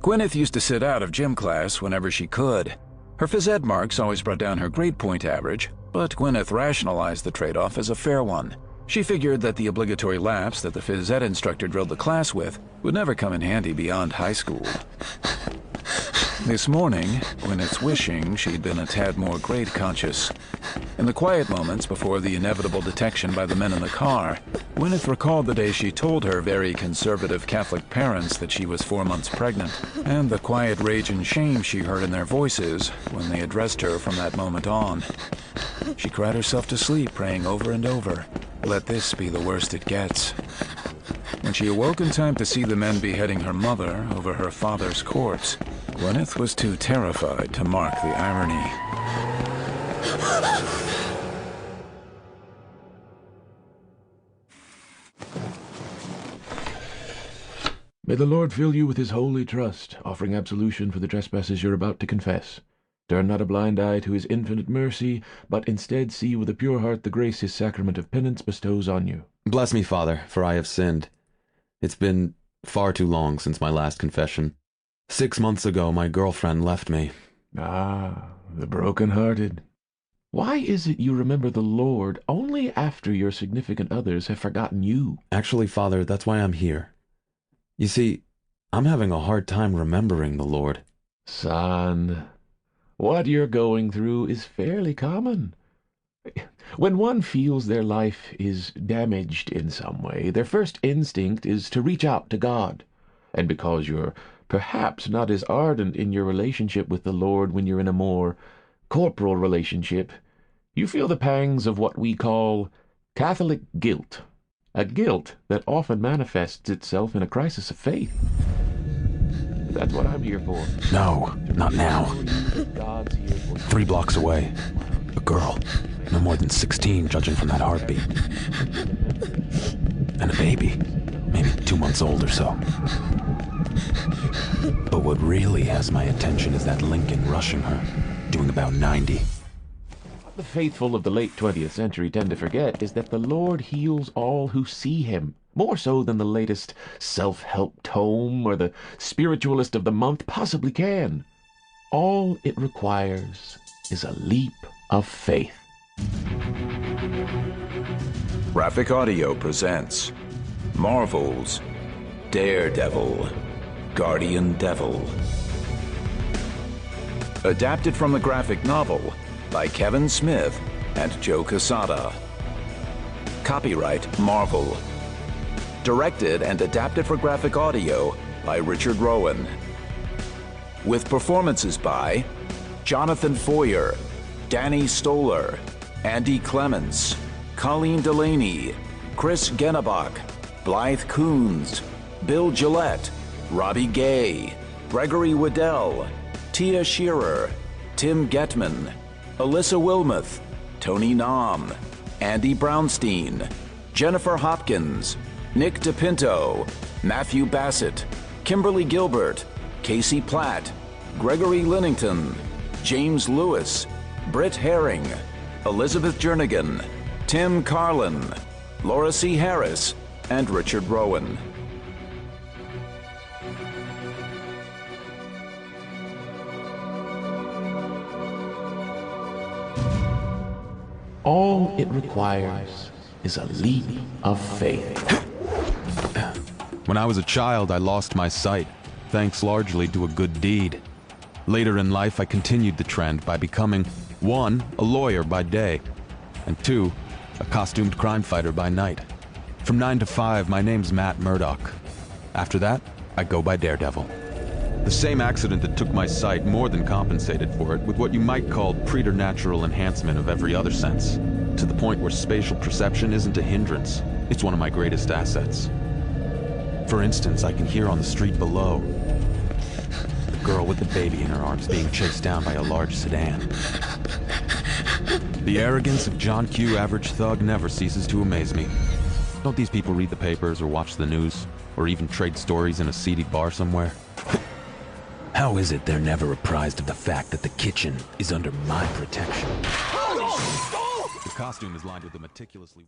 Gwyneth used to sit out of gym class whenever she could. Her phys ed marks always brought down her grade point average, but Gwyneth rationalized the trade-off as a fair one. She figured that the obligatory laps that the phys ed instructor drilled the class with would never come in handy beyond high school. This morning, Gwyneth's wishing she'd been a tad more grade-conscious. In the quiet moments before the inevitable detection by the men in the car, Gwyneth recalled the day she told her very conservative Catholic parents that she was 4 months pregnant, and the quiet rage and shame she heard in their voices when they addressed her from that moment on. She cried herself to sleep, praying over and over, "Let this be the worst it gets." When she awoke in time to see the men beheading her mother over her father's corpse, Gwyneth was too terrified to mark the irony. May the Lord fill you with his holy trust, offering absolution for the trespasses you're about to confess. Turn not a blind eye to his infinite mercy, but instead see with a pure heart the grace his sacrament of penance bestows on you. Bless me, Father, for I have sinned. It's been far too long since my last confession. 6 months ago, my girlfriend left me. Ah, the broken-hearted. Why is it you remember the Lord only after your significant others have forgotten you? Actually, Father, that's why I'm here. You see, I'm having a hard time remembering the Lord. Son, what you're going through is fairly common. When one feels their life is damaged in some way, their first instinct is to reach out to God. And because you're perhaps not as ardent in your relationship with the Lord when you're in a more corporal relationship, you feel the pangs of what we call Catholic guilt. A guilt that often manifests itself in a crisis of faith. That's what I'm here for. No, not now. 3 blocks away. A girl. No more than 16, judging from that heartbeat. And a baby. Maybe 2 months old or so. But what really has my attention is that Lincoln rushing her, doing about 90. What the faithful of the late 20th century tend to forget is that the Lord heals all who see him, more so than the latest self-help tome or the spiritualist of the month possibly can. All it requires is a leap of faith. Graphic Audio presents Marvel's Daredevil, Guardian Devil. Adapted from the graphic novel by Kevin Smith and Joe Quesada. Copyright Marvel. Directed and adapted for graphic audio by Richard Rowan. With performances by Jonathan Foyer, Danny Stoller, Andy Clements, Colleen Delaney, Chris Genebach, Blythe Coons, Bill Gillette, Robbie Gay, Gregory Waddell, Tia Shearer, Tim Getman, Alyssa Wilmoth, Tony Nam, Andy Brownstein, Jennifer Hopkins, Nick DePinto, Matthew Bassett, Kimberly Gilbert, Casey Platt, Gregory Linnington, James Lewis, Britt Herring, Elizabeth Jernigan, Tim Carlin, Laura C. Harris, and Richard Rowan. All it requires is a leap of faith. When I was a child, I lost my sight, thanks largely to a good deed. Later in life, I continued the trend by becoming 1, a lawyer by day, and 2, a costumed crime fighter by night. From 9 to 5, my name's Matt Murdock. After that, I go by Daredevil. The same accident that took my sight more than compensated for it with what you might call preternatural enhancement of every other sense, to the point where spatial perception isn't a hindrance, it's one of my greatest assets. For instance, I can hear on the street below the girl with the baby in her arms being chased down by a large sedan. The arrogance of John Q. Average Thug never ceases to amaze me. Don't these people read the papers or watch the news, or even trade stories in a seedy bar somewhere? How is it they're never apprised of the fact that the kitchen is under my protection? The costume is lined with a meticulously